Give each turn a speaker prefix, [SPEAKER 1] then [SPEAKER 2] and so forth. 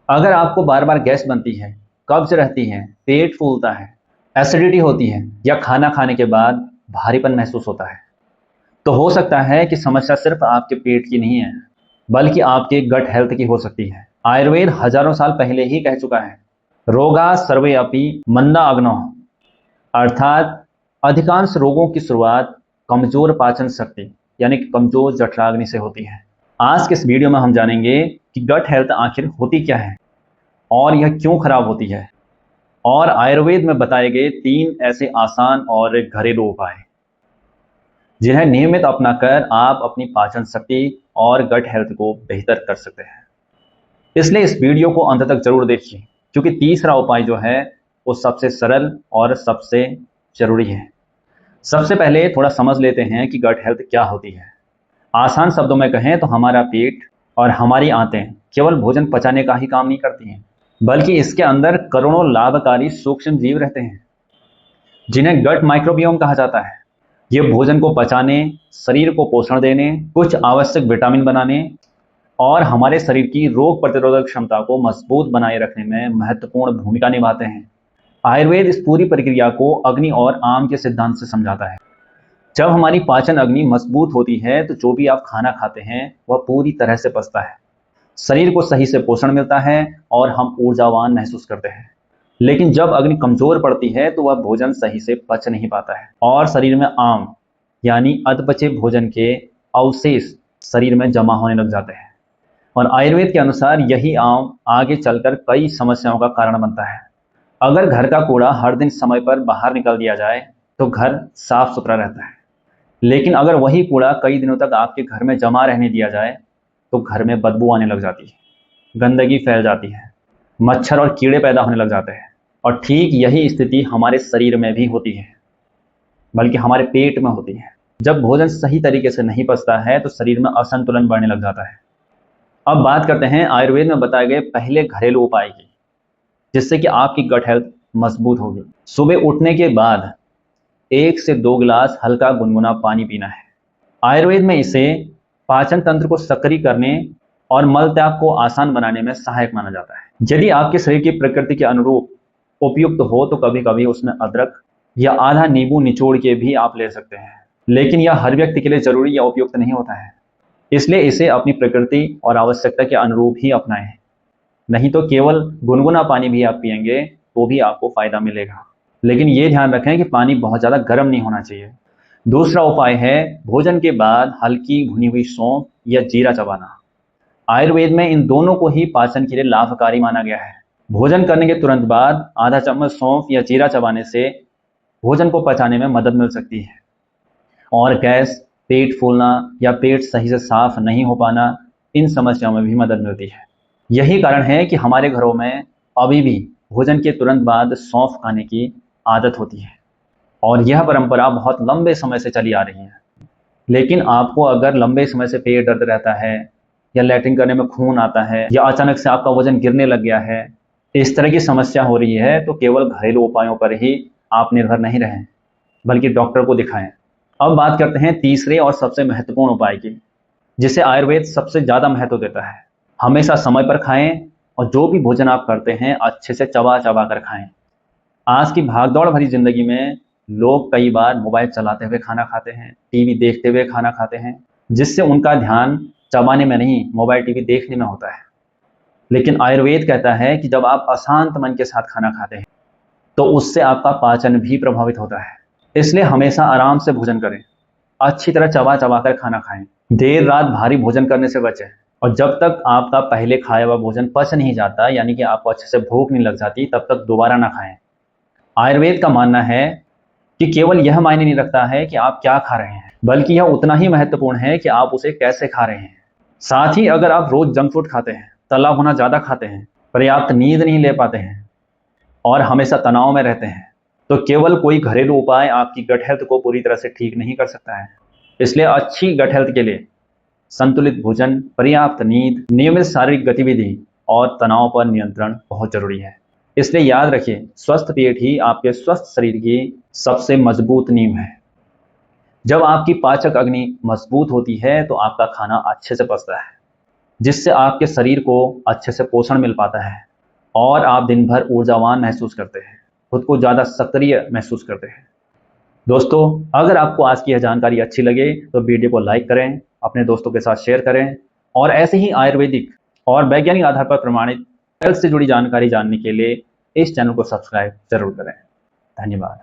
[SPEAKER 1] अगर आपको बार बार गैस बनती है, कब्ज रहती है, पेट फूलता है, एसिडिटी होती है या खाना खाने के बाद भारीपन महसूस होता है, तो हो सकता है कि समस्या सिर्फ आपके पेट की नहीं है, बल्कि आपके गट हेल्थ की हो सकती है। आयुर्वेद हजारों साल पहले ही कह चुका है, रोगा सर्वे अपि मंदा अग्नौ, अर्थात अधिकांश रोगों की शुरुआत कमजोर पाचन शक्ति यानी कि कमजोर जठराग्नि से होती है। आज के इस वीडियो में हम जानेंगे कि गट हेल्थ आखिर होती क्या है और यह क्यों खराब होती है, और आयुर्वेद में बताए गए 3 ऐसे आसान और घरेलू उपाय जिन्हें नियमित अपनाकर आप अपनी पाचन शक्ति और गट हेल्थ को बेहतर कर सकते हैं। इसलिए इस वीडियो को अंत तक जरूर देखिए, क्योंकि तीसरा उपाय जो है वो सबसे सरल और सबसे जरूरी है। सबसे पहले थोड़ा समझ लेते हैं कि गट हेल्थ क्या होती है। आसान शब्दों में कहें तो हमारा पेट और हमारी आंतें केवल भोजन पचाने का ही काम नहीं करती हैं, बल्कि इसके अंदर करोड़ों लाभकारी सूक्ष्म जीव रहते हैं जिन्हें गट माइक्रोबियोम कहा जाता है। ये भोजन को पचाने, शरीर को पोषण देने, कुछ आवश्यक विटामिन बनाने और हमारे शरीर की रोग प्रतिरोधक क्षमता को मजबूत बनाए रखने में महत्वपूर्ण भूमिका निभाते हैं। आयुर्वेद इस पूरी प्रक्रिया को अग्नि और आम के सिद्धांत से समझाता है। जब हमारी पाचन अग्नि मजबूत होती है तो जो भी आप खाना खाते हैं वह पूरी तरह से पचता है, शरीर को सही से पोषण मिलता है और हम ऊर्जावान महसूस करते हैं। लेकिन जब अग्नि कमजोर पड़ती है तो वह भोजन सही से पच नहीं पाता है और शरीर में आम यानी अधपचे भोजन के अवशेष शरीर में जमा होने लग जाते हैं। और आयुर्वेद के अनुसार यही आम आगे चलकर कई समस्याओं का कारण बनता है। अगर घर का कूड़ा हर दिन समय पर बाहर निकाल दिया जाए तो घर साफ सुथरा रहता है, लेकिन अगर वही कूड़ा कई दिनों तक आपके घर में जमा रहने दिया जाए तो घर में बदबू आने लग जाती है, गंदगी फैल जाती है, मच्छर और कीड़े पैदा होने लग जाते हैं। और ठीक यही स्थिति हमारे शरीर में भी होती है, बल्कि हमारे पेट में होती है। जब भोजन सही तरीके से नहीं पचता है तो शरीर में असंतुलन बढ़ने लग जाता है। अब बात करते हैं आयुर्वेद में बताए गए पहले घरेलू उपाय की, जिससे कि आपकी गट हेल्थ मजबूत होगी। सुबह उठने के बाद 1 से 2 गिलास हल्का गुनगुना पानी पीना है। आयुर्वेद में इसे पाचन तंत्र को सक्रिय करने और मल त्याग को आसान बनाने में सहायक माना जाता है। यदि आपके शरीर की प्रकृति के अनुरूप उपयुक्त हो तो कभी कभी उसमें अदरक या आधा नींबू निचोड़ के भी आप ले सकते हैं, लेकिन यह हर व्यक्ति के लिए जरूरी या उपयुक्त नहीं होता है। इसलिए इसे अपनी प्रकृति और आवश्यकता के अनुरूप ही अपनाएं, नहीं तो केवल गुनगुना पानी भी आप पिएंगे तो भी आपको फायदा मिलेगा। लेकिन ये ध्यान रखें कि पानी बहुत ज़्यादा गर्म नहीं होना चाहिए। दूसरा उपाय है भोजन के बाद हल्की भुनी हुई सौंफ या जीरा चबाना। आयुर्वेद में इन दोनों को ही पाचन के लिए लाभकारी माना गया है। भोजन करने के तुरंत बाद आधा चम्मच सौंफ या जीरा चबाने से भोजन को पचाने में मदद मिल सकती है और गैस, पेट फूलना या पेट सही से साफ नहीं हो पाना, इन समस्याओं में भी मदद मिलती है। यही कारण है कि हमारे घरों में अभी भी भोजन के तुरंत बाद सौंफ खाने की आदत होती है और यह परंपरा बहुत लंबे समय से चली आ रही है। लेकिन आपको अगर लंबे समय से पेट दर्द रहता है या लैट्रिन करने में खून आता है या अचानक से आपका वजन गिरने लग गया है, इस तरह की समस्या हो रही है, तो केवल घरेलू उपायों पर ही आप निर्भर नहीं रहें, बल्कि डॉक्टर को दिखाएं। अब बात करते हैं तीसरे और सबसे महत्वपूर्ण उपाय की, जिसे आयुर्वेद सबसे ज़्यादा महत्व देता है। हमेशा समय पर खाएं और जो भी भोजन आप करते हैं अच्छे से चबा चबा कर खाएं। आज की भागदौड़ भरी जिंदगी में लोग कई बार मोबाइल चलाते हुए खाना खाते हैं, टीवी देखते हुए खाना खाते हैं, जिससे उनका ध्यान चबाने में नहीं, मोबाइल टीवी देखने में होता है। लेकिन आयुर्वेद कहता है कि जब आप अशांत मन के साथ खाना खाते हैं तो उससे आपका पाचन भी प्रभावित होता है। इसलिए हमेशा आराम से भोजन करें, अच्छी तरह चबा चबा कर खाना खाएं, देर रात भारी भोजन करने से बचें, और जब तक आपका पहले खाया हुआ भोजन पच नहीं जाता, यानी कि आपको अच्छे से भूख नहीं लग जाती, तब तक दोबारा ना खाएं। आयुर्वेद का मानना है कि केवल यह मायने नहीं रखता है कि आप क्या खा रहे हैं, बल्कि यह उतना ही महत्वपूर्ण है कि आप उसे कैसे खा रहे हैं। साथ ही अगर आप रोज जंक फूड खाते हैं, तला भुना ज़्यादा खाते हैं, पर्याप्त नींद नहीं ले पाते हैं और हमेशा तनाव में रहते हैं, तो केवल कोई घरेलू उपाय आपकी गट हेल्थ को पूरी तरह से ठीक नहीं कर सकता है। इसलिए अच्छी गट हेल्थ के लिए संतुलित भोजन, पर्याप्त नींद, नियमित शारीरिक गतिविधि और तनाव पर नियंत्रण बहुत जरूरी है। इसलिए याद रखिए, स्वस्थ पेट ही आपके स्वस्थ शरीर की सबसे मजबूत नींव है। जब आपकी पाचक अग्नि मजबूत होती है तो आपका खाना अच्छे से पचता है जिससे आपके शरीर को अच्छे से पोषण मिल पाता है और आप दिन भर ऊर्जावान महसूस करते हैं, खुद को ज़्यादा सक्रिय महसूस करते हैं। दोस्तों, अगर आपको आज की यह जानकारी अच्छी लगे तो वीडियो को लाइक करें, अपने दोस्तों के साथ शेयर करें और ऐसे ही आयुर्वेदिक और वैज्ञानिक आधार पर प्रमाणित हेल्थ से जुड़ी जानकारी जानने के लिए इस चैनल को सब्सक्राइब जरूर करें। धन्यवाद।